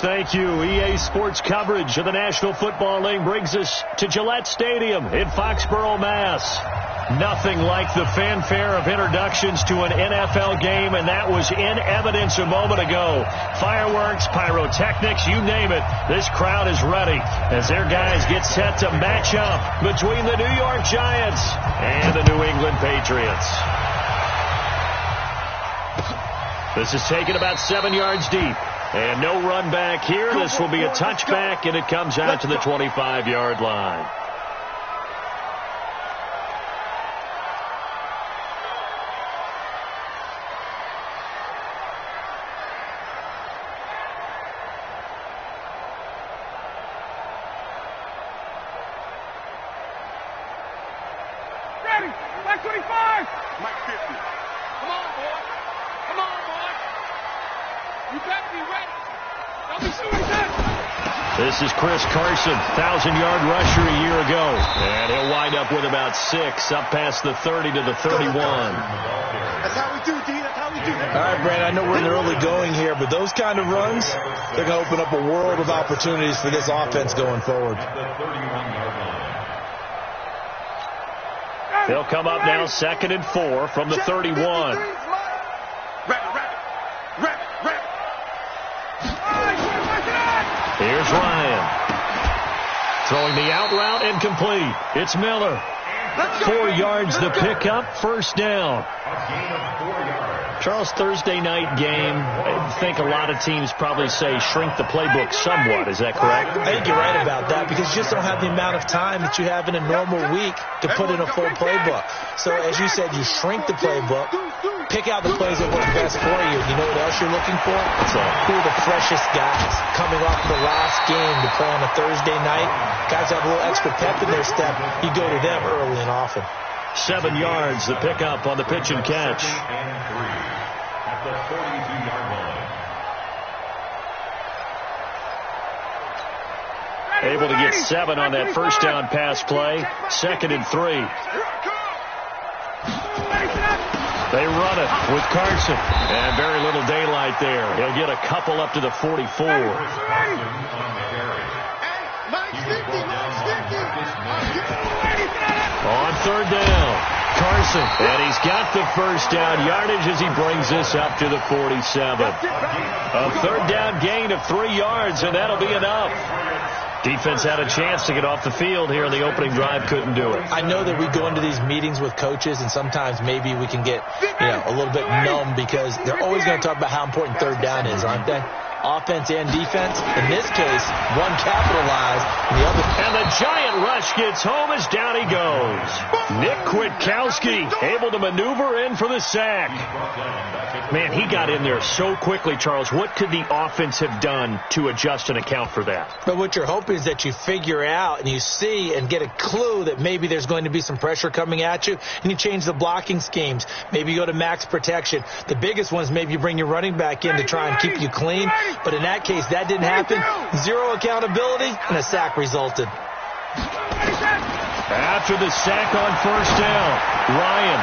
Thank you. EA Sports coverage of the National Football League brings us to Gillette Stadium in Foxborough, Mass. Nothing like the fanfare of introductions to an NFL game, and that was in evidence a moment ago. Fireworks, pyrotechnics, you name it. This crowd is ready as their guys get set to match up between the New York Giants and the New England Patriots. This is taken about 7 yards deep. And no run back here. This will be a touchback, and it comes out to the 25-yard line. Ready, back 25. Mike 50. Come on, boy. Come on, boy. You better be ready. Don't be shooting. This is Chris Carson, 1,000-yard rusher a year ago. And he'll wind up with about 6, up past the 30 to the 31. That's how we do, D. That's how we do. All right, Brad, I know we're in the early going here, but those kind of runs, they're going to open up a world of opportunities for this offense going forward. They'll come up now 2nd and 4 from the 31. Here's Ryan. Throwing the out route incomplete. It's Miller. 4 yards the pickup, first down. Charles, Thursday night game, I think a lot of teams probably say shrink the playbook somewhat. Is that correct? I think you're right about that because you just don't have the amount of time that you have in a normal week to put in a full playbook. So as you said, you shrink the playbook, pick out the plays that work best for you. You know what else you're looking for? Who are the freshest guys coming off the last game to play on a Thursday night? Guys have a little extra pep in their step. You go to them early and often. 7 yards, the pickup on the pitch and catch. At the 42-yard line. Able to get 7 on that first down pass play. 2nd and 3. They run it with Carson. And very little daylight there. He'll get a couple up to the 44. On 3rd down, Carson, and he's got the first down yardage as he brings this up to the 47. A 3rd down gain of 3 yards, and that'll be enough. Defense had a chance to get off the field here in the opening drive, couldn't do it. I know that we go into these meetings with coaches, and sometimes maybe we can get, a little bit numb because they're always going to talk about how important 3rd down is, aren't they? Offense and defense. In this case, one capitalized, and the other. And the giant rush gets home as down he goes. Nick Kwiatkowski able to maneuver in for the sack. Man, he got in there so quickly, Charles. What could the offense have done to adjust and account for that? But what you're hoping is that you figure out and you see and get a clue that maybe there's going to be some pressure coming at you, and you change the blocking schemes. Maybe you go to max protection. The biggest one is maybe you bring your running back in to try and keep you clean. But in that case, that didn't happen. 0 accountability, and a sack resulted. After the sack on first down, Ryan.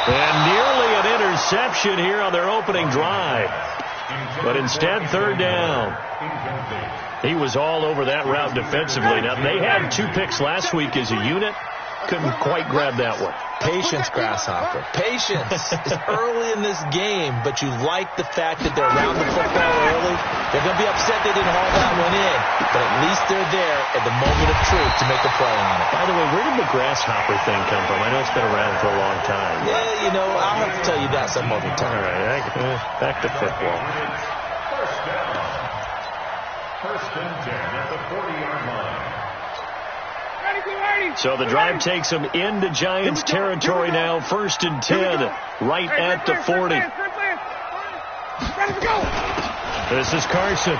And nearly an interception here on their opening drive. But instead, 3rd down. He was all over that route defensively. Now, they had 2 picks last week as a unit. Couldn't quite grab that one. Patience, Grasshopper. Patience is early in this game, but you like the fact that they're around the football early. They're going to be upset they didn't haul that one in, but at least they're there at the moment of truth to make a play on it. By the way, where did the Grasshopper thing come from? I know it's been around for a long time. Yeah, I'll have to tell you that some other time. All right, back to football. First and 10 at the 40-yard line. So the drive takes them into Giants territory now. 1st and 10, right at the 40. This is Carson.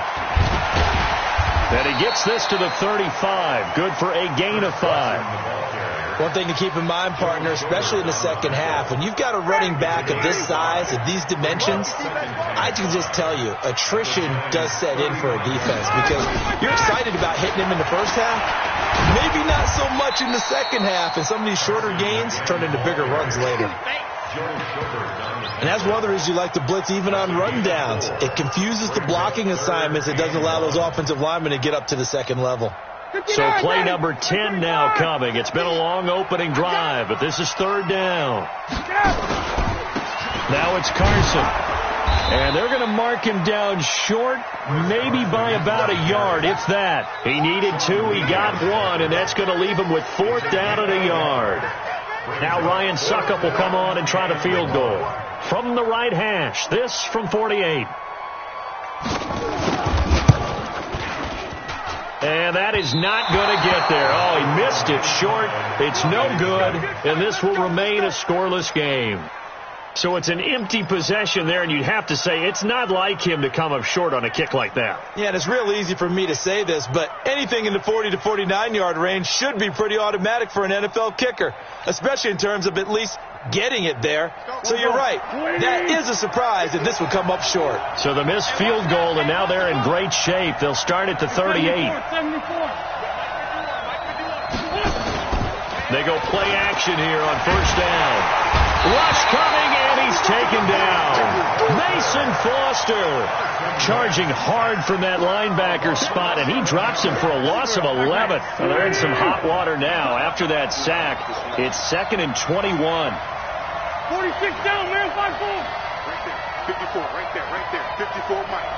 And he gets this to the 35. Good for a gain of 5. One thing to keep in mind, partner, especially in the second half, when you've got a running back of this size, of these dimensions, I can just tell you, attrition does set in for a defense because you're excited about hitting him in the first half, maybe not so much in the second half, and some of these shorter gains turn into bigger runs later. And that's one of the reasons you like to blitz even on rundowns. It confuses the blocking assignments. It doesn't allow those offensive linemen to get up to the second level. So play number 10 now coming. It's been a long opening drive, but this is third down. Now it's Carson. And they're going to mark him down short, maybe by about a yard, if that. He needed 2, he got 1, and that's going to leave him with 4th down and a yard. Now Ryan Suckup will come on and try the field goal. From the right hash, this from 48. And that is not going to get there. Oh, he missed it short. It's no good, and this will remain a scoreless game. So it's an empty possession there, and you'd have to say it's not like him to come up short on a kick like that. Yeah, and it's real easy for me to say this, but anything in the 40 to 49-yard range should be pretty automatic for an NFL kicker, especially in terms of at least getting it there. So you're right. That is a surprise that this would come up short. So the missed field goal, and now they're in great shape. They'll start at the 38. They go play action here on first down. Rush coming, and he's taken down. Mason Foster charging hard from that linebacker spot, and he drops him for a loss of 11. Well, they're in some hot water now. After that sack, it's 2nd and 21. 46 down, man, 5-4. Right there, 54, right there, 54, Mike.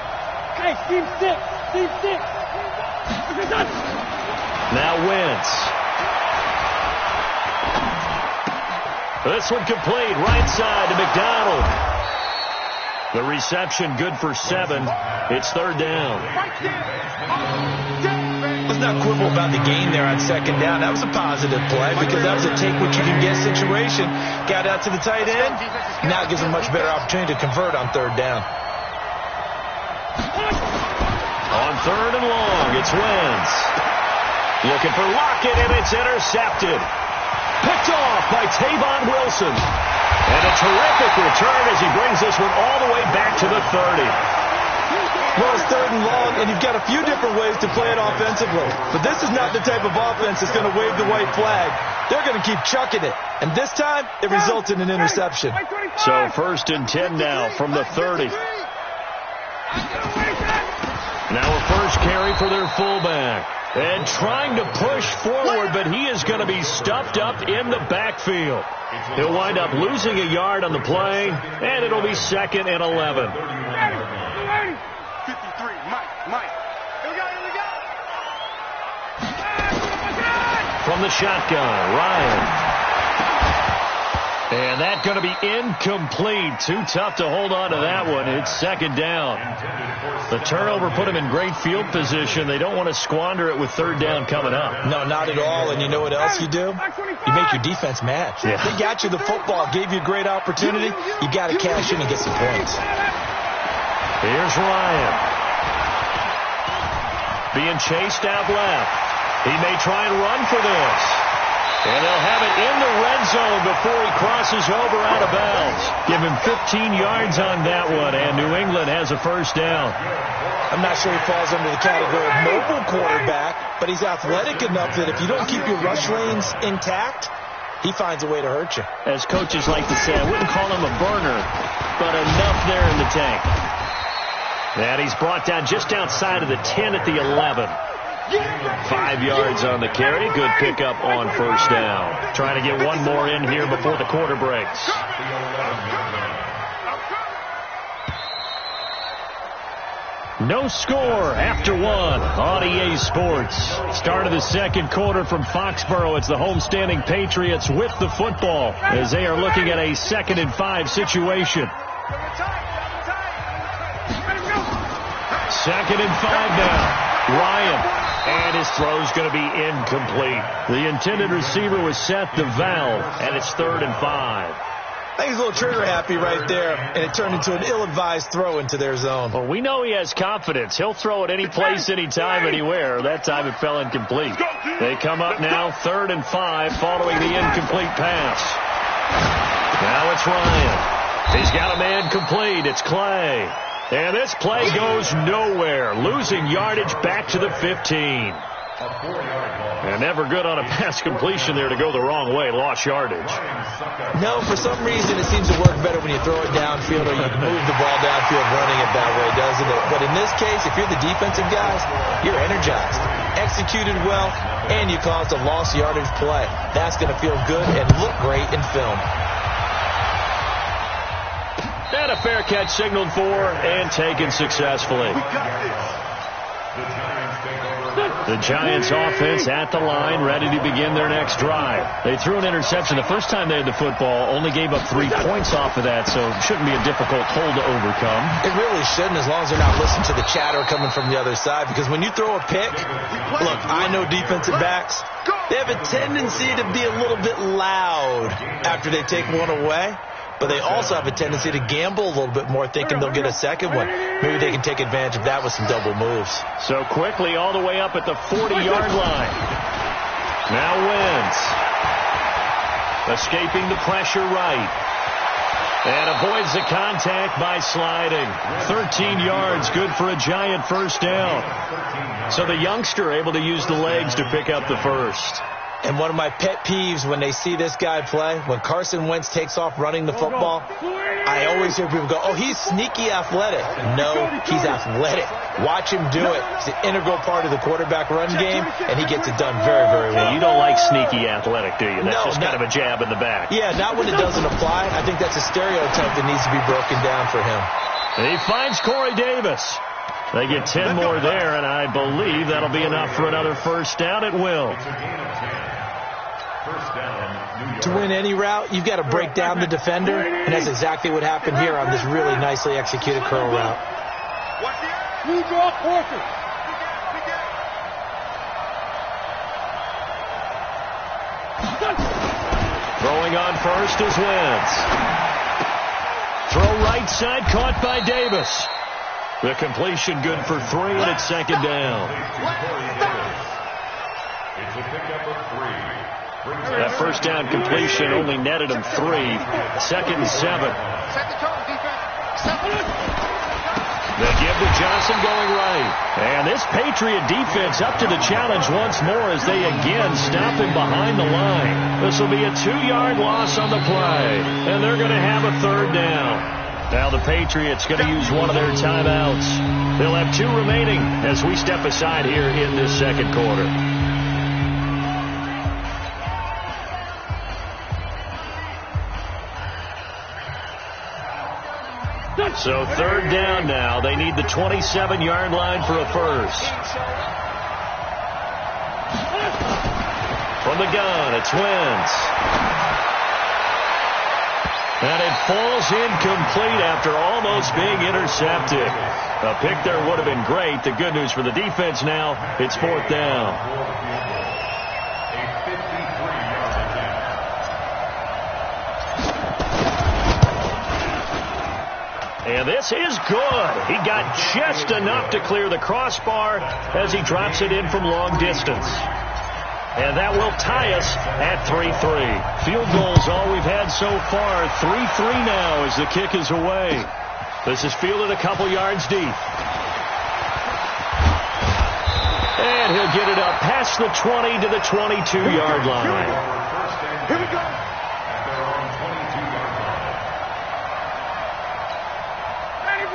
Hey, team 6. Now Wentz. This one complete, right side to McDonald. The reception good for 7. It's 3rd down. Let's not quibble about the gain there on 2nd down. That was a positive play because that was a take-what-you-can-get situation. Got out to the tight end. Now it gives him a much better opportunity to convert on 3rd down. On 3rd and long, it's Wentz. Looking for Lockett, and it's intercepted. Picked off by Tavon Wilson. And a terrific return as he brings this one all the way back to the 30. Well, it's 3rd and long, and you've got a few different ways to play it offensively. But this is not the type of offense that's going to wave the white flag. They're going to keep chucking it. And this time, it results in an interception. So 1st and 10 now from the 30. Now a first carry for their fullback. And trying to push forward, but he is going to be stuffed up in the backfield. He'll wind up losing a yard on the play, and it'll be 2nd and 11. 53, Mike. Here we go. From the shotgun, Ryan. And that's going to be incomplete. Too tough to hold on to that one. It's 2nd down. The turnover put him in great field position. They don't want to squander it with 3rd down coming up. No, not at all. And you know what else you do? You make your defense mad. Yeah. They got you the football, gave you a great opportunity. You got to cash in and get some points. Here's Ryan. Being chased out left. He may try and run for this. And they'll have it in the red zone before he crosses over out of bounds. Give him 15 yards on that one, and New England has a first down. I'm not sure he falls under the category of mobile quarterback, but he's athletic enough that if you don't keep your rush lanes intact, he finds a way to hurt you. As coaches like to say, I wouldn't call him a burner, but enough there in the tank. And he's brought down just outside of the 10 at the 11. 5 yards on the carry. Good pickup on first down. Trying to get one more in here before the quarter breaks. No score after 1 on EA Sports. Start of the 2nd quarter from Foxborough. It's the homestanding Patriots with the football as they are looking at a 2nd and 5 situation. 2nd and 5 now. Ryan. And his throw's going to be incomplete. The intended receiver was Seth DeVal, and it's 3rd and 5. I think he's a little trigger happy right there, and it turned into an ill-advised throw into their zone. Well, we know he has confidence. He'll throw it any place, anytime, anywhere. That time it fell incomplete. They come up now, 3rd and 5, following the incomplete pass. Now it's Ryan. He's got a man complete. It's Clay. And this play goes nowhere, losing yardage back to the 15. A 4-yard loss. And never good on a pass completion there to go the wrong way. Lost yardage. No, for some reason it seems to work better when you throw it downfield or you move the ball downfield running it that way, doesn't it? But in this case, if you're the defensive guys, you're energized, executed well, and you caused a lost yardage play. That's going to feel good and look great in film. And a fair catch signaled for and taken successfully. The Giants offense at the line, ready to begin their next drive. They threw an interception the first time they had the football, only gave up 3 points off of that, so it shouldn't be a difficult hole to overcome. It really shouldn't, as long as they're not listening to the chatter coming from the other side, because when you throw a pick, look, I know defensive backs, they have a tendency to be a little bit loud after they take one away. But they also have a tendency to gamble a little bit more, thinking they'll get a second one. Maybe they can take advantage of that with some double moves. So quickly all the way up at the 40-yard line. Now Wentz. Escaping the pressure right. And avoids the contact by sliding. 13 yards, good for a Giant first down. So the youngster able to use the legs to pick up the first. And one of my pet peeves when they see this guy play, when Carson Wentz takes off running the football, I always hear people go, oh, he's sneaky athletic. No, he's athletic. Watch him do it. It's an integral part of the quarterback run game, and he gets it done very, very well. You don't like sneaky athletic, do you? That's just kind of a jab in the back. Yeah, not when it doesn't apply. I think that's a stereotype that needs to be broken down for him. He finds Corey Davis. They get 10 more there, and I believe that'll be enough for another first down. It will. To win any route, you've got to break down the defender, and that's exactly what happened here on this really nicely executed curl route. Throwing on first is Wentz. Throw right side, caught by Davis. The completion good for 3, and it's second down. It's a pickup of 3. That first down completion only netted him 3. Second and 7. They give to Johnson going right. And this Patriot defense up to the challenge once more as they again stop him behind the line. This will be a 2-yard loss on the play. And they're going to have a third down. Now the Patriots going to use one of their timeouts. They'll have 2 remaining as we step aside here in this second quarter. So third down now. They need the 27-yard line for a first. From the gun, it's Wentz. And it falls incomplete after almost being intercepted. A pick there would have been great. The good news for the defense now, it's fourth down. And this is good. He got just enough to clear the crossbar as he drops it in from long distance. And that will tie us at 3-3. Field goals all we've had so far. 3-3 now as the kick is away. This is fielded a couple yards deep. And he'll get it up past the 20 to the 22-yard line. Here we go.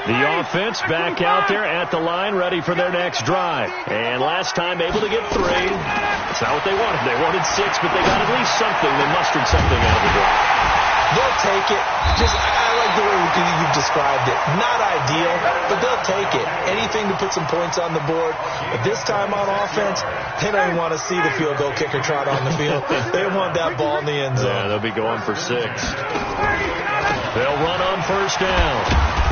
The offense back out there at the line, ready for their next drive. And last time able to get 3. That's not what they wanted. They wanted 6, but they got at least something. They mustered something out of the drive. They'll take it. I like the way you've described it. Not ideal, but they'll take it. Anything to put some points on the board. But this time on offense, they don't even want to see the field goal kicker trot on the field. They want that ball in the end zone. Yeah, they'll be going for 6. They'll run on first down.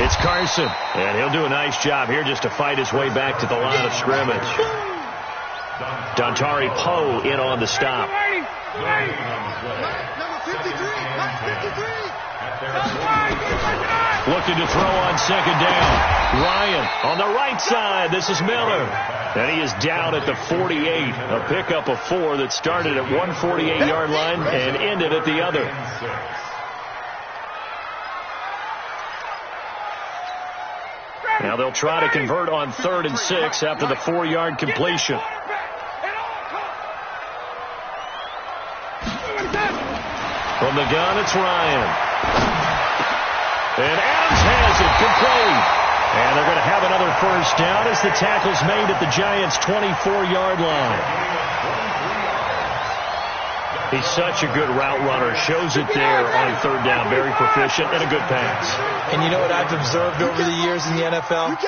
It's Carson, and he'll do a nice job here just to fight his way back to the line of scrimmage. Dontari Poe in on the stop. Looking to throw on second down. Ryan on the right side. This is Miller. And he is down at the 48. A pickup of 4 that started at one 48-yard line and ended at the other. Now they'll try to convert on 3rd and 6 after the 4-yard completion. From the gun, it's Ryan. And Adams has it, complete. And they're going to have another first down as the tackle's made at the Giants' 24-yard line. He's such a good route runner. Shows it there on third down. Very proficient and a good pass. And you know what I've observed over the years in the NFL?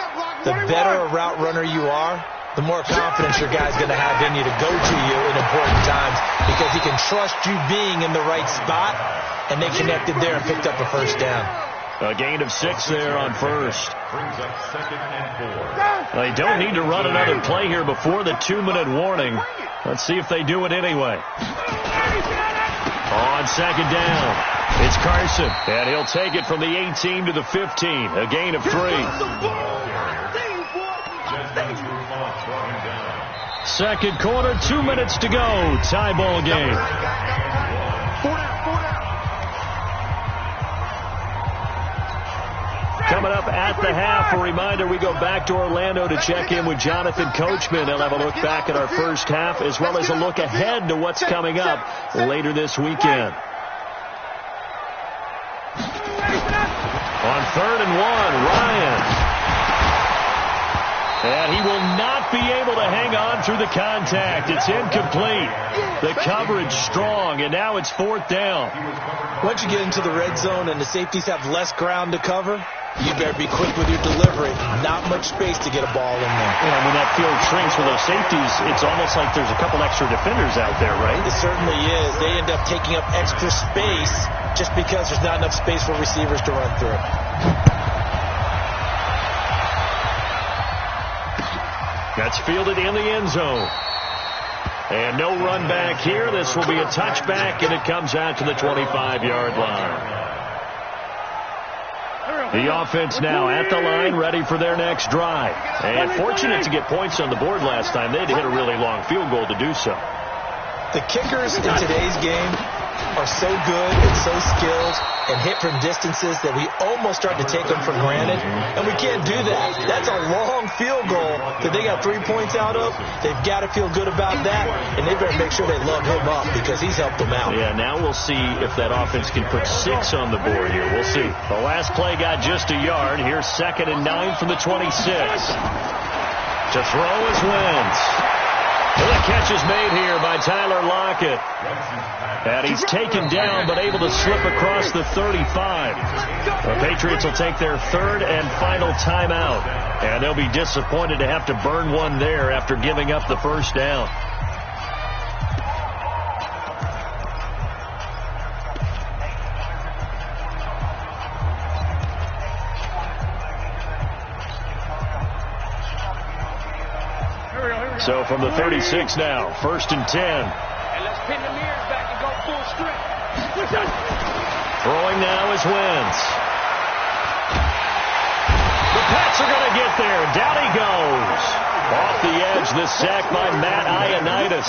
The better a route runner you are, the more confidence your guy's going to have in you to go to you in important times because he can trust you being in the right spot, and they connected there and picked up a first down. A gain of 6 there on first. Brings up 2nd and 4. They don't need to run another play here before the 2-minute warning. Let's see if they do it anyway. On 2nd down, it's Carson, and he'll take it from the 18 to the 15. A gain of 3. Second quarter, 2 minutes to go. Tie ball game. Coming up at the half, a reminder, we go back to Orlando to check in with Jonathan Coachman. He'll have a look back at our first half as well as a look ahead to what's coming up later this weekend. On 3rd and 1, Ryan. And he will not be able to hang on through the contact. It's incomplete. The coverage strong, and now it's 4th down. Once you get into the red zone and the safeties have less ground to cover, you better be quick with your delivery. Not much space to get a ball in there. And when that field shrinks for those safeties, it's almost like there's a couple extra defenders out there, right? It certainly is. They end up taking up extra space just because there's not enough space for receivers to run through. That's fielded in the end zone. And no run back here. This will be a touchback, and it comes out to the 25-yard line. The offense now at the line, ready for their next drive. And fortunate to get points on the board last time. They had to hit a really long field goal to do so. The kickers in today's game are so good and so skilled and hit from distances that we almost start to take them for granted, and we can't do that. That's a long field goal that they got 3 points out of. They've got to feel good about that, and they better make sure they love him up because he's helped them out. Yeah, now we'll see if that offense can put 6 on the board here. We'll see. The last play got just a yard. Here's 2nd and 9 from the 26. To throw is Wentz. Well, the catch is made here by Tyler Lockett. And he's taken down but able to slip across the 35. The Patriots will take their 3rd and final timeout. And they'll be disappointed to have to burn one there after giving up the first down. So from the 36 now, 1st and 10. And let's pin the mirrors back and go full strength. Throwing now is Wentz. The Pats are going to get there. Down he goes. Off the edge, the sack by Matt Ioannidis.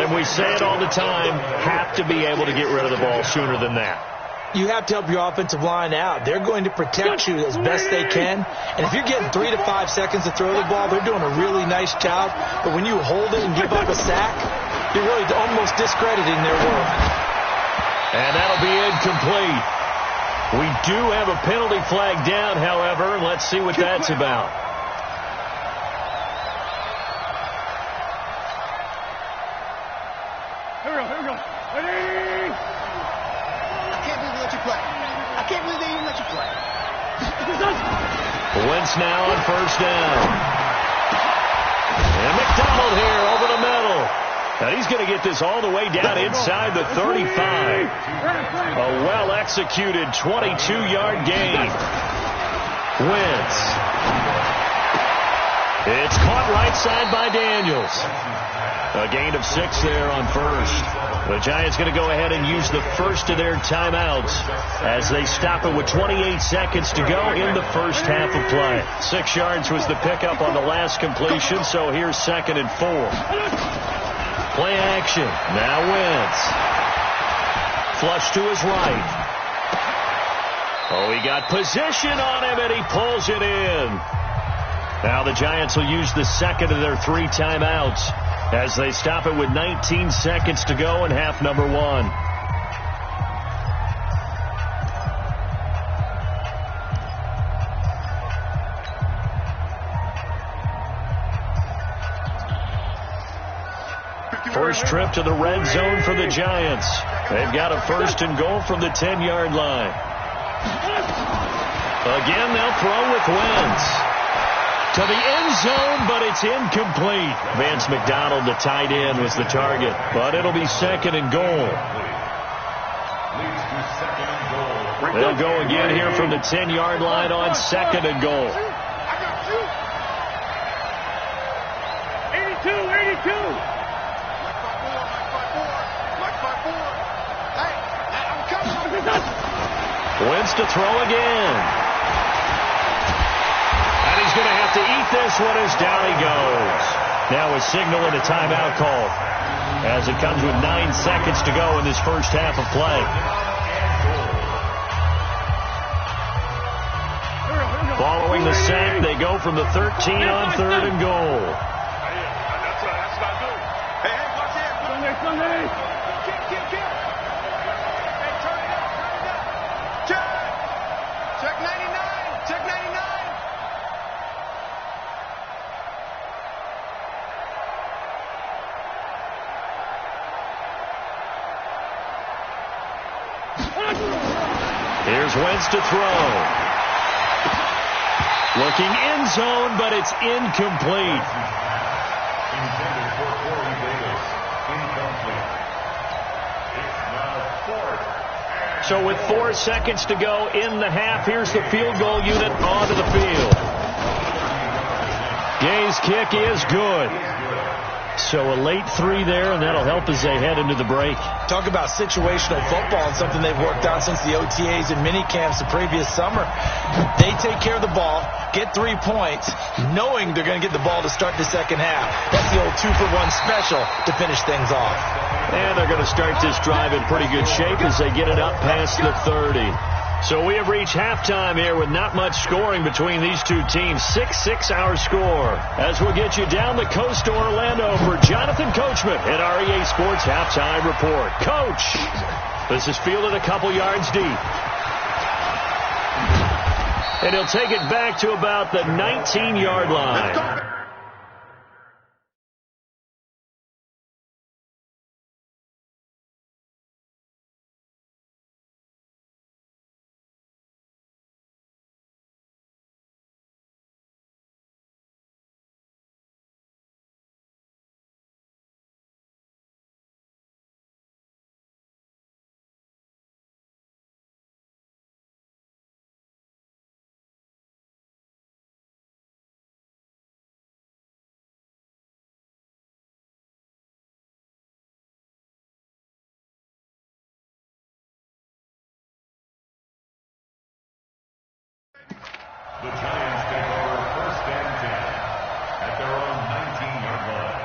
And we say it all the time, have to be able to get rid of the ball sooner than that. You have to help your offensive line out. They're going to protect you as best they can. And if you're getting 3 to 5 seconds to throw the ball, they're doing a really nice job. But when you hold it and give up a sack, you're really almost discrediting their work. And that'll be incomplete. We do have a penalty flag down, however. Let's see what that's about. Here we go. Ready? I can't believe they even let you play. Wentz now on 1st down. And McDonald here over the middle. And he's going to get this all the way down inside the 35. A well-executed 22-yard gain. Wentz. It's caught right side by Daniels. A gain of 6 there on 1st. The Giants going to go ahead and use the first of their timeouts as they stop it with 28 seconds to go in the first half of play. 6 yards was the pickup on the last completion, so here's 2nd and 4. Play action. Now Wentz. Flush to his right. Oh, he got position on him, and he pulls it in. Now the Giants will use the second of their 3 timeouts as they stop it with 19 seconds to go in half number 1. First trip to the red zone for the Giants. They've got a 1st and goal from the 10-yard line. Again, they'll throw with Wentz. To the end zone, but it's incomplete. Vance McDonald, the tight end, was the target. But it'll be 2nd and goal. They'll go again here from the 10-yard line on 2nd and goal. 82. Wentz to throw again. And he's going to have to eat this one as down he goes. Now a signal and a timeout call as it comes with 9 seconds to go in this first half of play. Following the sack, they go from the 13 on 3rd and goal. That's not good. Hey, watch it. Sunday. Kill. Hey, turn it up. Check 99. Check 99. Here's Wentz to throw. Looking end zone, but it's incomplete. Intended for Corey Davis. Incomplete. It's now 4th. So with 4 seconds to go in the half, here's the field goal unit onto the field. Gay's kick is good. So a late 3 there, and that'll help as they head into the break. Talk about situational football and something they've worked on since the OTAs and mini camps the previous summer. They take care of the ball, get 3 points, knowing they're going to get the ball to start the second half. That's the old 2-for-1 special to finish things off. And they're going to start this drive in pretty good shape as they get it up past the 30. So we have reached halftime here with not much scoring between these two teams. 6-6 our score. As we'll get you down the coast to Orlando for Jonathan Coachman at REA Sports Halftime Report. Coach, this is fielded a couple yards deep. And he'll take it back to about the 19-yard line. The Giants take over 1st and 10 at their own 19-yard line.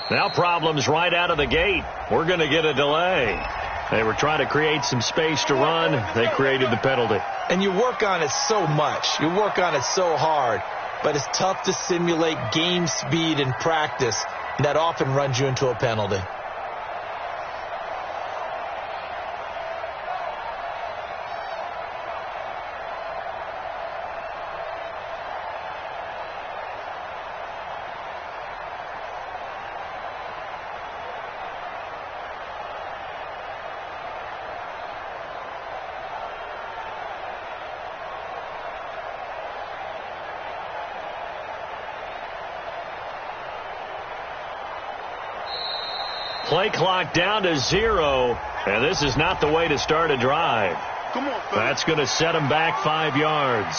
Now problems right out of the gate. We're going to get a delay. They were trying to create some space to run. They created the penalty. And you work on it so much. You work on it so hard. But it's tough to simulate game speed in practice. That often runs you into a penalty. Play clock down to 0, and this is not the way to start a drive. Come on, That's going to set them back 5 yards.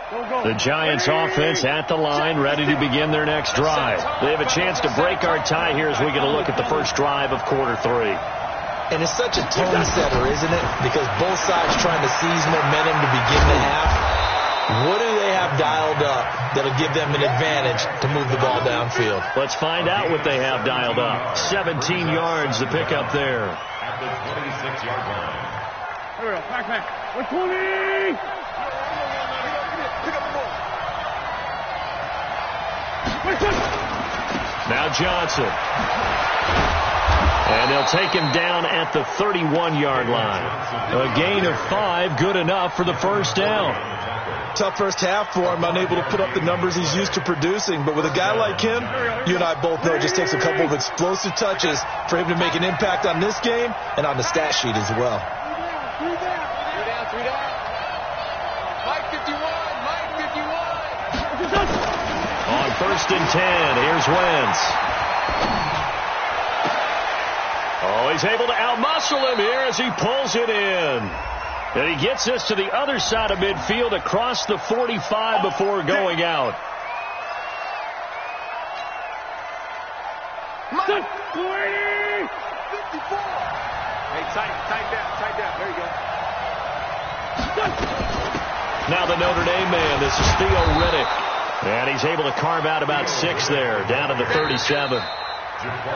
The Giants offense at the line, ready to begin their next drive. They have a chance to break our tie here as we get a look at the first drive of quarter 3. And it's such a tone setter, isn't it? Because both sides trying to seize momentum to begin the half. What do they have dialed up that'll give them an advantage to move the ball downfield? Let's find out what they have dialed up. 17 yards to pick up there. At the 26-yard line. Here we go. Back. 120. Now Johnson. And they'll take him down at the 31-yard line. A gain of 5, good enough for the first down. Tough first half for him, unable to put up the numbers he's used to producing. But with a guy like him, you and I both know it just takes a couple of explosive touches for him to make an impact on this game and on the stat sheet as well. 3 down. Mike 51. On 1st and 10, here's Wentz. Oh, he's able to outmuscle him here as he pulls it in. And he gets this to the other side of midfield across the 45 before going out. Mike 54. Hey, tight down. There you go. Now the Notre Dame man, this is Theo Riddick. And he's able to carve out about 6 there, down to the 37.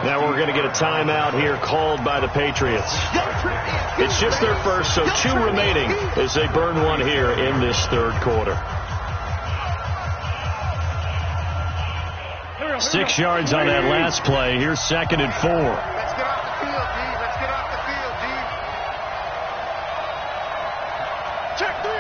Now we're going to get a timeout here called by the Patriots. It's just their first, so 2 remaining as they burn one here in this third quarter. 6 yards on that last play. Here's 2nd and 4. Let's get off the field, D. Check 3.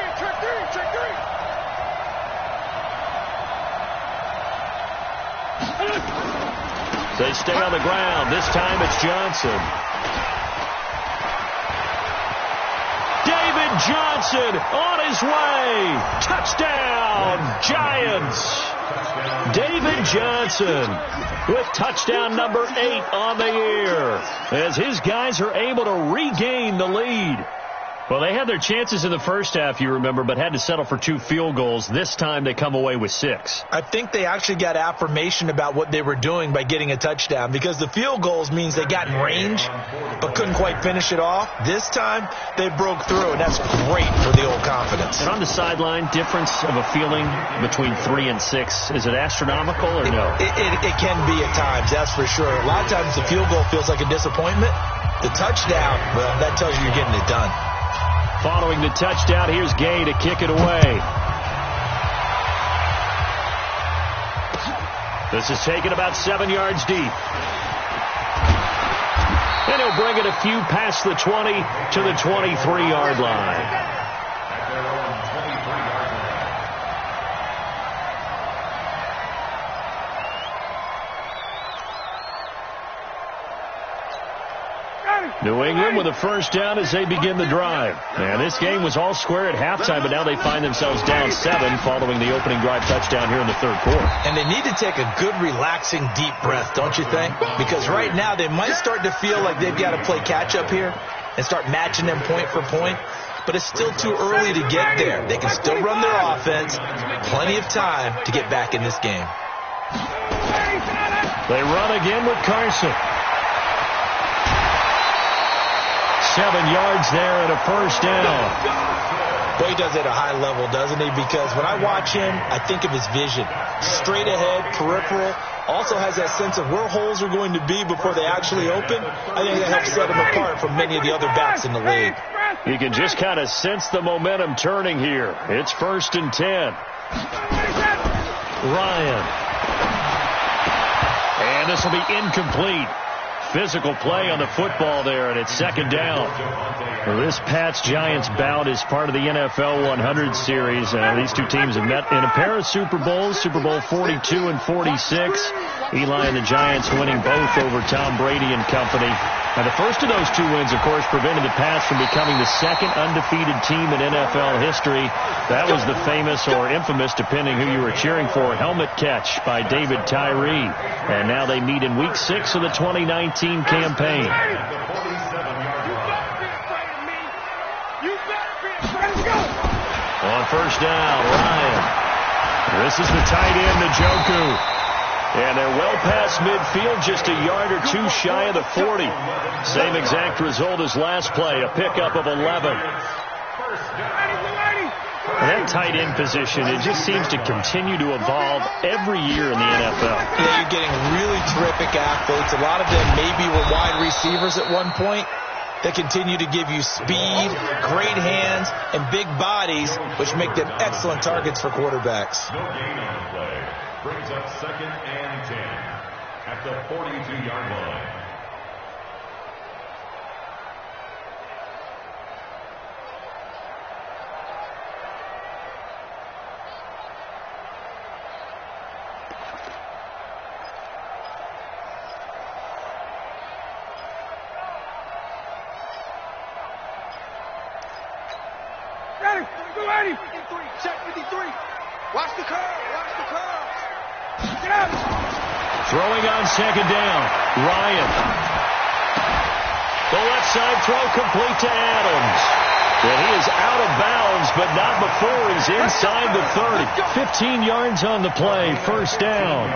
They stay on the ground. This time it's Johnson. David Johnson on his way. Touchdown, Giants. David Johnson with touchdown number 8 on the year as his guys are able to regain the lead. Well, they had their chances in the first half, you remember, but had to settle for 2 field goals. This time they come away with 6. I think they actually got affirmation about what they were doing by getting a touchdown, because the field goals means they got in range but couldn't quite finish it off. This time they broke through, and that's great for the old confidence. And on the sideline, difference of a feeling between 3 and 6, is it astronomical or no? It can be at times, that's for sure. A lot of times the field goal feels like a disappointment. The touchdown, well, that tells you you're getting it done. Following the touchdown, here's Gay to kick it away. This is taken about 7 yards deep. And he'll bring it a few past the 20 to the 23-yard line. New England with a first down as they begin the drive. And this game was all square at halftime, but now they find themselves down 7 following the opening drive touchdown here in the third quarter. And they need to take a good, relaxing, deep breath, don't you think? Because right now they might start to feel like they've got to play catch-up here and start matching them point for point. But it's still too early to get there. They can still run their offense. Plenty of time to get back in this game. They run again with Carson. 7 yards there and a first down. Boy, he does it at a high level, doesn't he? Because when I watch him, I think of his vision. Straight ahead, peripheral. Also has that sense of where holes are going to be before they actually open. I think that helps set him apart from many of the other backs in the league. You can just kind of sense the momentum turning here. It's 1st and 10. Ryan. And this will be incomplete. Physical play on the football there, and it's 2nd down. This Pats-Giants bout is part of the NFL 100 series. These two teams have met in a pair of Super Bowls, Super Bowl 42 and 46. Eli and the Giants winning both over Tom Brady and company. And the first of those 2 wins, of course, prevented the Pats from becoming the 2nd undefeated team in NFL history. That was the famous or infamous, depending who you were cheering for, helmet catch by David Tyree. And now they meet in Week 6 of the 2019 campaign. On first down, Ryan. This is the tight end, Njoku. And they're well past midfield, just a yard or two shy of the 40. Same exact result as last play, a pickup of 11. That tight end position, it just seems to continue to evolve every year in the NFL. Yeah, you're getting really terrific athletes. A lot of them maybe were wide receivers at one point. They continue to give you speed, great hands, and big bodies, which make them excellent targets for quarterbacks. No gain on the play. Brings up 2nd and 10 at the 42-yard line. Ready. 53. Check 53. Watch the curve. Watch the curve. Get out. Throwing on 2nd down. Ryan. The left side throw complete to Adams. And he is out of bounds, but not before he's inside the 30. 15 yards on the play. 1st down.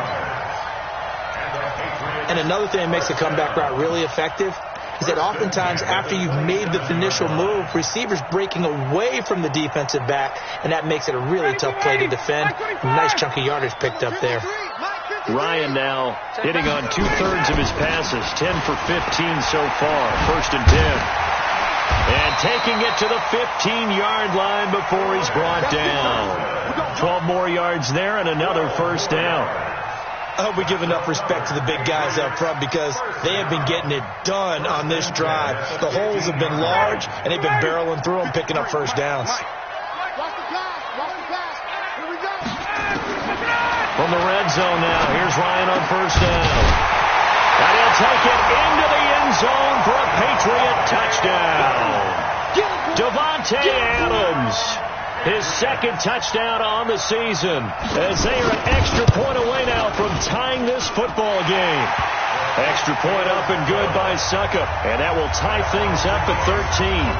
And another thing that makes the comeback route really effective is that oftentimes after you've made the initial move, receivers breaking away from the defensive back, and that makes it a really tough play to defend. A nice chunk of yardage picked up there. Ryan now hitting on 2/3 of his passes, 10 for 15 so far. 1st and 10. And taking it to the 15-yard line before he's brought down. 12 more yards there and another 1st down. I hope we give enough respect to the big guys up front because they have been getting it done on this drive. The holes have been large, and they've been barreling through them, picking up 1st downs. From the red zone now, here's Ryan on 1st down. And he'll take it into the end zone for a Patriot touchdown. Davante Adams. His 2nd touchdown on the season, as they are an extra point away now from tying this football game. Extra point up and good by Succa, and that will tie things up at 13.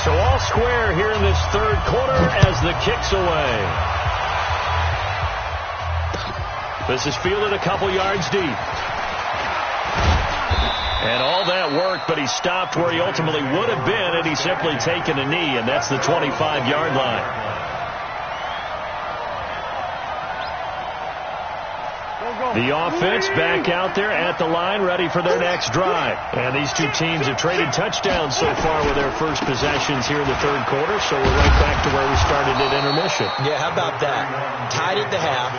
So all square here in this 3rd quarter as the kick's away. This is fielded a couple yards deep. And all that worked, but he stopped where he ultimately would have been had he simply taken a knee, and that's the 25-yard line. The offense back out there at the line, ready for their next drive. And these two teams have traded touchdowns so far with their first possessions here in the 3rd quarter, so we're right back to where we started at intermission. Yeah, how about that? Tied at the half,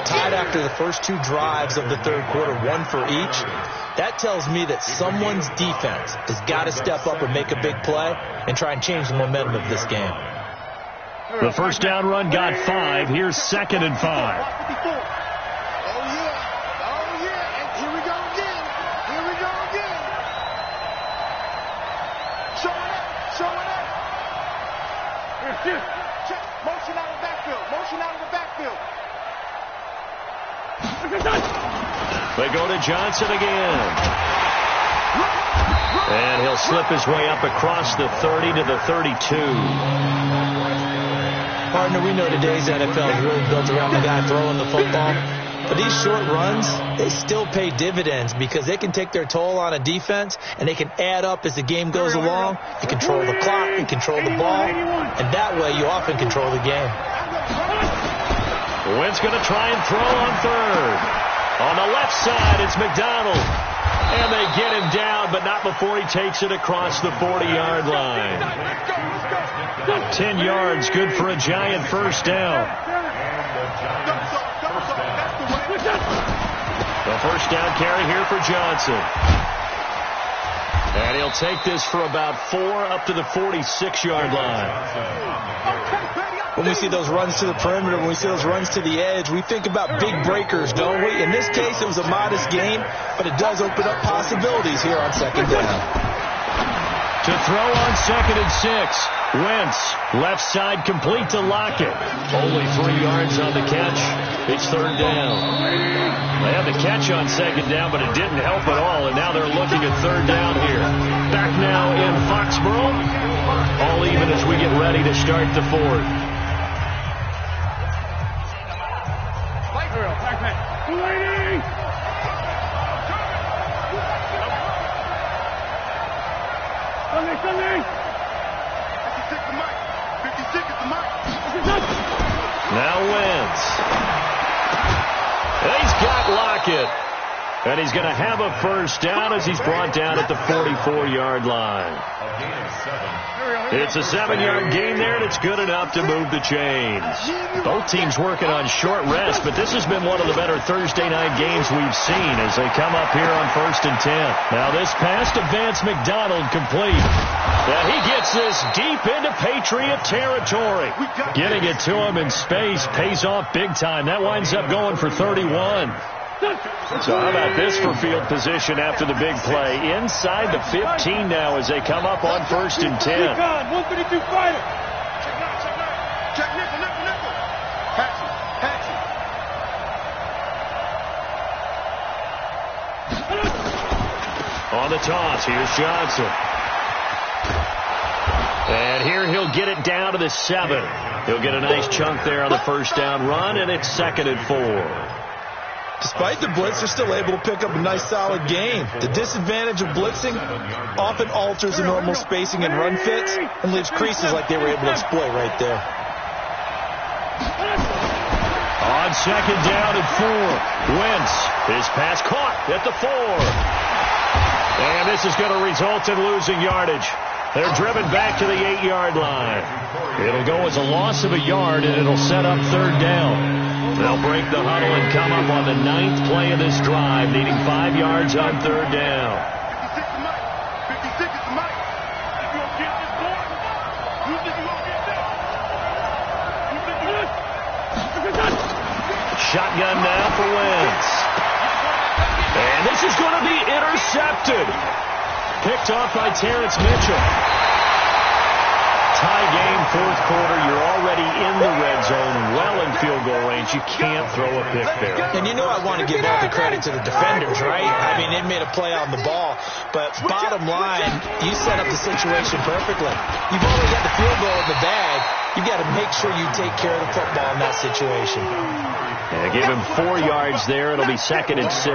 tied after the first 2 drives of the 3rd quarter, 1 for each. That tells me that someone's defense has got to step up and make a big play and try and change the momentum of this game. The 1st down run got 5. Here's 2nd and 5. Oh, yeah. And here we go again. Show it up. Check. Motion out of the backfield. They go to Johnson again. And he'll slip his way up across the 30 to the 32. Partner, we know today's NFL is really built around the guy throwing the football. But these short runs, they still pay dividends because they can take their toll on a defense and they can add up as the game goes along. You control the clock, you control the ball, and that way you often control the game. Wentz going to try and throw on 3rd. On the left side, it's McDonald. And they get him down, but not before he takes it across the 40-yard line. 10 yards, good for a Giant 1st down. The 1st down carry here for Johnson. And he'll take this for about 4 up to the 46-yard line. When we see those runs to the perimeter, when we see those runs to the edge, we think about big breakers, don't we? In this case, it was a modest gain, but it does open up possibilities here on 2nd down. To throw on 2nd and 6. Wentz, left side complete to Lockett. Only 3 yards on the catch. It's 3rd down. They had the catch on 2nd down, but it didn't help at all, and now they're looking at 3rd down here. Back now in Foxborough. All even as we get ready to start the 4th. Now Wentz. And he's got Lockett. And he's going to have a first down as he's brought down at the 44-yard line. It's a 7-yard gain there, and it's good enough to move the chains. Both teams working on short rest, but this has been one of the better Thursday night games we've seen as they come up here on 1st and 10. Now this pass to Vance McDonald complete. And he gets this deep into Patriot territory. Getting it to him in space pays off big time. That winds up going for 31. So how about this for field position after the big play? Inside the 15 now as they come up on 1st and 10. 152 fighter. Check nickel. Patch it. On the toss, here's Johnson. And here he'll get it down to the 7. He'll get a nice chunk there on the first down run, and it's 2nd and 4. Despite the blitz, they're still able to pick up a nice solid gain. The disadvantage of blitzing often alters the normal spacing and run fits and leaves creases like they were able to exploit right there. On 2nd down and 4. Wentz, his pass caught at the 4. And this is going to result in losing yardage. They're driven back to the 8-yard line. It'll go as a loss of a yard, and it'll set up 3rd down. They'll break the huddle and come up on the 9th play of this drive, needing 5 yards on 3rd down. 56 is Mike. You gonna get this boy? You think you gonna get that? You think you good? Shotgun now for Wentz. And this is going to be intercepted. Picked off by Terrence Mitchell. Tie game, 4th quarter. You're already in the red zone, well in field goal range. You can't throw a pick there. And you know I want to give all the credit to the defenders, right? I mean, they made a play on the ball. But bottom line, you set up the situation perfectly. You've already got the field goal in the bag. You've got to make sure you take care of the football in that situation. Yeah, give him 4 yards there. It'll be 2nd and 6.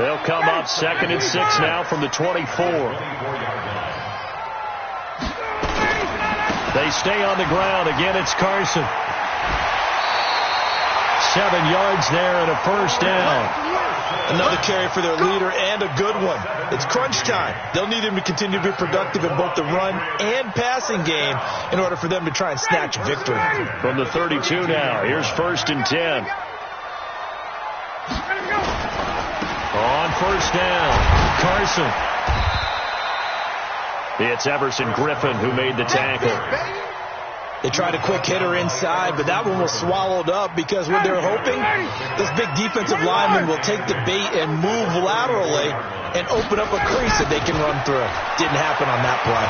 They'll come up 2nd and 6 now from the 24. They stay on the ground. Again, it's Carson. 7 yards there and a first down. Another carry for their leader and a good one. It's crunch time. They'll need him to continue to be productive in both the run and passing game in order for them to try and snatch a victory. From the 32 now, here's 1st and 10. On 1st down, Carson. It's Everson Griffin who made the tackle. They tried a quick hitter inside, but that one was swallowed up because what they're hoping, this big defensive lineman will take the bait and move laterally and open up a crease that they can run through. Didn't happen on that play.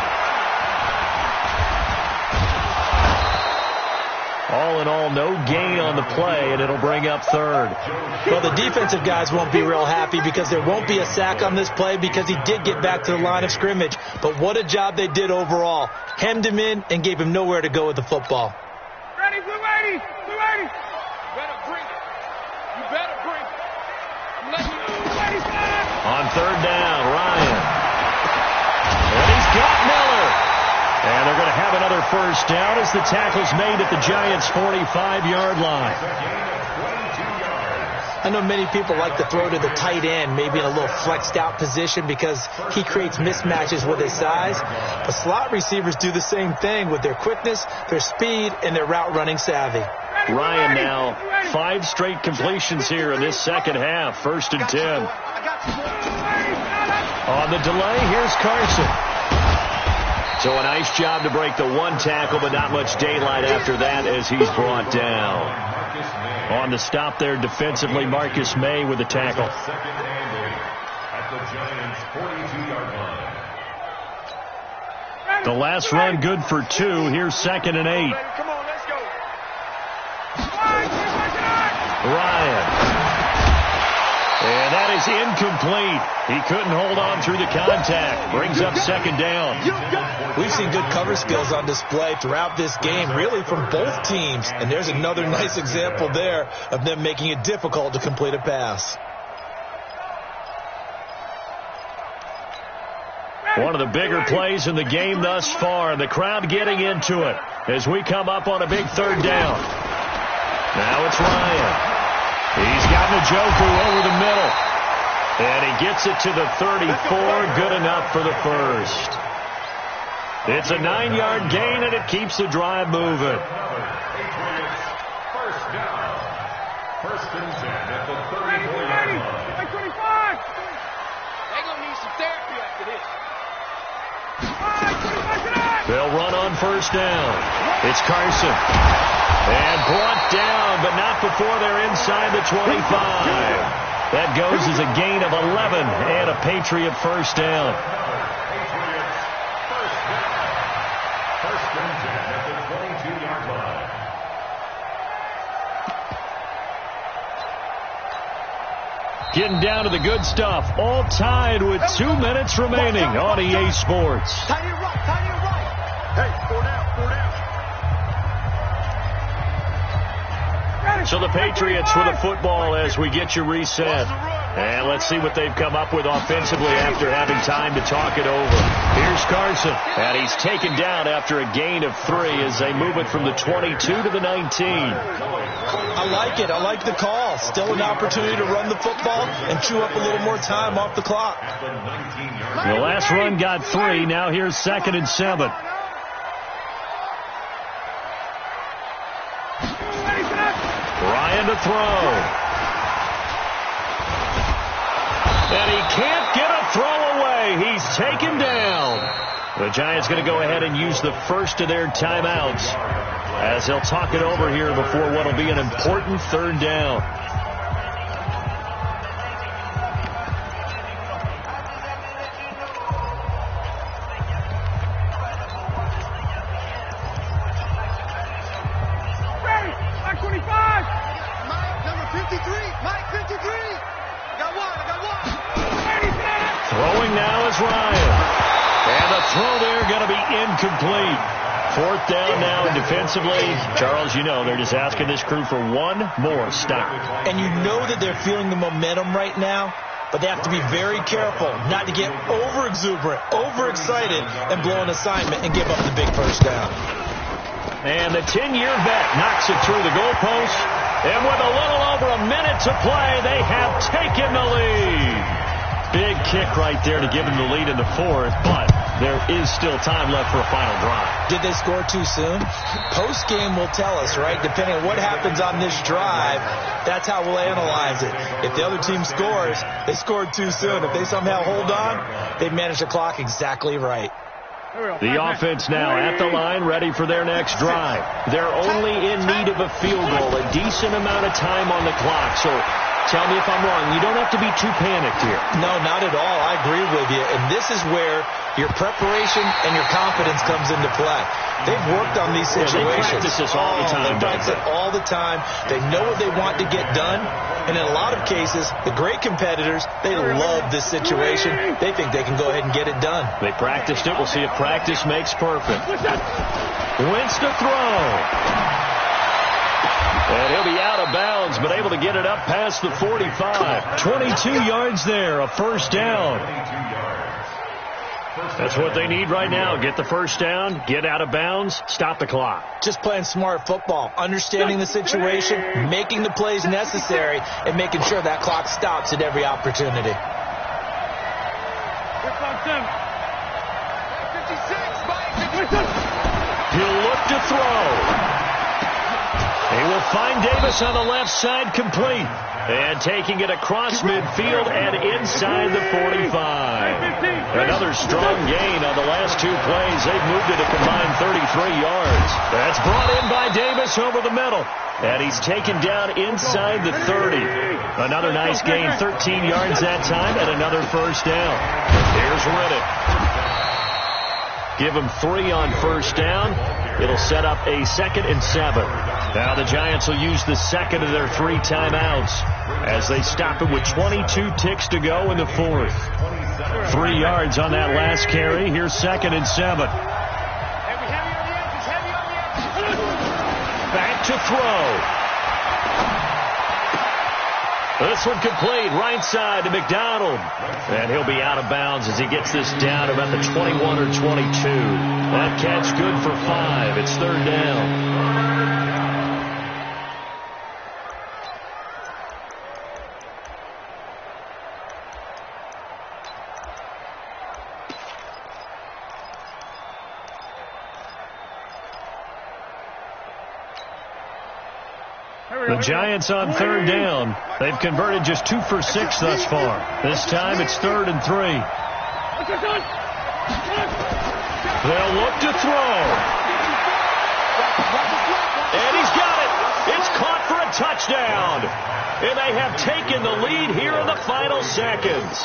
All in all, no gain on the play, and it'll bring up 3rd. Well, the defensive guys won't be real happy because there won't be a sack on this play because he did get back to the line of scrimmage. But what a job they did overall. Hemmed him in and gave him nowhere to go with the football. Ready, blue 80. Blue 80. You better bring it. You better bring it. I'm letting you know. Blue 80 slide. On 3rd down, Ryan. And he's got Miller. And they're going to have another first down as the tackle's made at the Giants' 45-yard line. I know many people like to throw to the tight end, maybe in a little flexed out position because he creates mismatches with his size. But slot receivers do the same thing with their quickness, their speed, and their route running savvy. Ryan now 5 straight completions here in this second half. 1st and 10. On the delay, here's Carson. So a nice job to break the 1 tackle, but not much daylight after that as he's brought down. On the stop there defensively, Marcus May with the tackle. The last run good for 2. Here's 2nd and 8. Come on, let's go. Ryan. And that is incomplete. He couldn't hold on through the contact. Brings up second down. We've seen good cover skills on display throughout this game, really from both teams. And there's another nice example there of them making it difficult to complete a pass. One of the bigger plays in the game thus far. The crowd getting into it as we come up on a big third down. Now it's Ryan. He's got Njoku over the middle. And he gets it to the 34. Good enough for the first. It's a 9-yard gain, and it keeps the drive moving. First down. First and 10 at the 34-yard line. 25. They're going to need some therapy after this. They'll run on first down. It's Carson. And brought down, but not before they're inside the 25. That goes as a gain of 11 and a Patriot first down. First and 10 at the 22-yard line. Getting down to the good stuff. All tied with 2 minutes remaining on EA Sports. Tight to your right, tight to your right. Hey, 4 down, 4 down. So the Patriots with the football as we get you reset. And let's see what they've come up with offensively after having time to talk it over. Here's Carson. And he's taken down after a gain of 3 as they move it from the 22 to the 19. I like it. I like the call. Still an opportunity to run the football and chew up a little more time off the clock. The last run got 3. Now here's 2nd and 7. Ryan to throw. And he can't get a throw away. He's taken down. The Giants going to go ahead and use the first of their timeouts as they'll talk it over here before what will be an important third down. Throwing now is Ryan. And the throw there going to be incomplete. 4th down now, and defensively, Charles, you know, they're just asking this crew for one more stop. And you know that they're feeling the momentum right now, but they have to be very careful not to get over-exuberant, overexcited, and blow an assignment and give up the big first down. And the 10-year vet knocks it through the goalpost. And with a little over a minute to play, they have taken the lead. Big kick right there to give them the lead in the 4th, but there is still time left for a final drive. Did they score too soon? Post-game will tell us, right? Depending on what happens on this drive, that's how we'll analyze it. If the other team scores, they scored too soon. If they somehow hold on, they've managed the clock exactly right. The offense now at the line, ready for their next drive. They're only in need of a field goal, a decent amount of time on the clock. So tell me if I'm wrong. You don't have to be too panicked here. No, not at all. I agree with you. And this is where your preparation and your confidence comes into play. They've worked on these situations. They practice this all the time. They practice it all the time. They know what they want to get done. And in a lot of cases, the great competitors, they love this situation. They think they can go ahead and get it done. They practiced it. We'll see if practice makes perfect. Wentz to throw. And he'll be out of bounds, but able to get it up past the 45. 22 yards there, a first down. That's what they need right now. Get the first down, get out of bounds, stop the clock. Just playing smart football, understanding the situation, making the plays necessary, and making sure that clock stops at every opportunity. 56, Mike. 56. He'll look to throw. He will find Davis on the left side, complete. And taking it across midfield and inside the 45. Another strong gain on the last 2 plays. They've moved it a combined 33 yards. That's brought in by Davis over the middle. And he's taken down inside the 30. Another nice gain, 13 yards that time, and another first down. Here's Riddick. Give him 3 on first down. It'll set up a 2nd and 7. Now the Giants will use the second of their 3 timeouts as they stop it with 22 ticks to go in the 4th. 3 yards on that last carry. Here's 2nd and 7. Back to throw. This one complete, right side to McDonald. And he'll be out of bounds as he gets this down about the 21 or 22. That catch good for 5. It's 3rd down. The Giants on 3rd down. They've converted just 2 for 6 thus far. This time it's 3rd and 3. They'll look to throw. And he's got it. It's caught for a touchdown. And they have taken the lead here in the final seconds.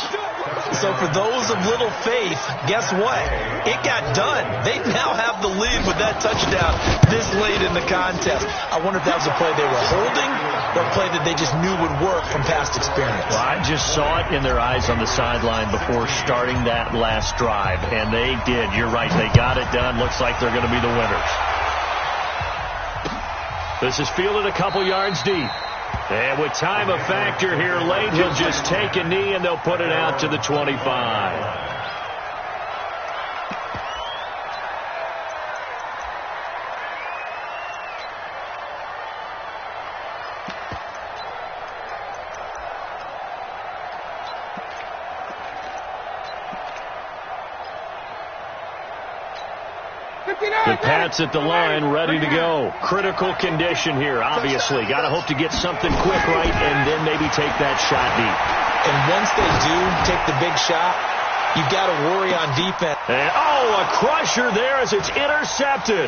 So for those of little faith, guess what? It got done. They now have the lead with that touchdown this late in the contest. I wonder if that was a play they were holding or a play that they just knew would work from past experience. Well, I just saw it in their eyes on the sideline before starting that last drive, and they did. You're right. They got it done. Looks like they're going to be the winners. This is fielded a couple yards deep. And with time a factor here late, he'll just take a knee and they'll put it out to the 25. The Pats at the line, ready to go. Critical condition here, obviously. Got to hope to get something quick right and then maybe take that shot deep. And once they do take the big shot, you've got to worry on defense. And, a crusher there as it's intercepted.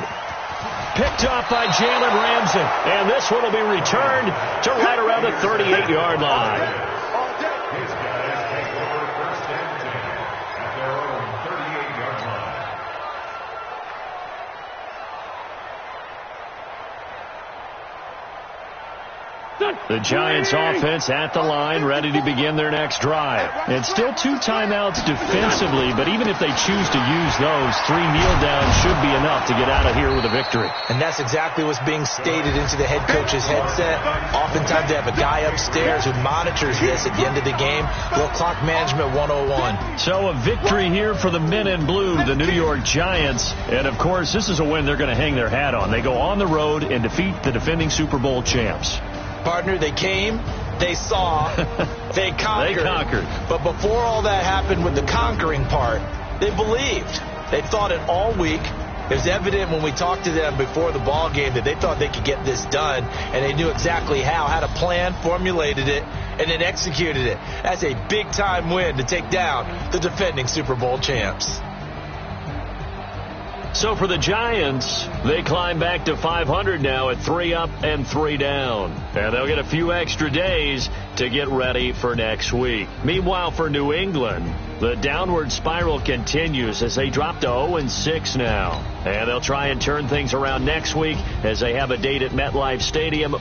Picked off by Jalen Ramsey. And this one will be returned to right around the 38-yard line. His guys take over 1st and 10 at their own 38-yard line. The Giants offense at the line, ready to begin their next drive. And still 2 timeouts defensively, but even if they choose to use those, 3 kneel downs should be enough to get out of here with a victory. And that's exactly what's being stated into the head coach's headset. Oftentimes they have a guy upstairs who monitors this at the end of the game. Little clock management 101. So a victory here for the men in blue, the New York Giants. And, of course, this is a win they're going to hang their hat on. They go on the road and defeat the defending Super Bowl champs. Partner, they came, they saw, they conquered. They conquered. But before all that happened with the conquering part, they believed. They thought it all week. It was evident when we talked to them before the ball game that they thought they could get this done, and they knew exactly how, had a plan, formulated it, and then executed it. That's a big-time win to take down the defending Super Bowl champs. So for the Giants, they climb back to 500 now at 3 up and 3 down. And they'll get a few extra days to get ready for next week. Meanwhile, for New England, the downward spiral continues as they drop to 0-6 now. And they'll try and turn things around next week as they have a date at MetLife Stadium.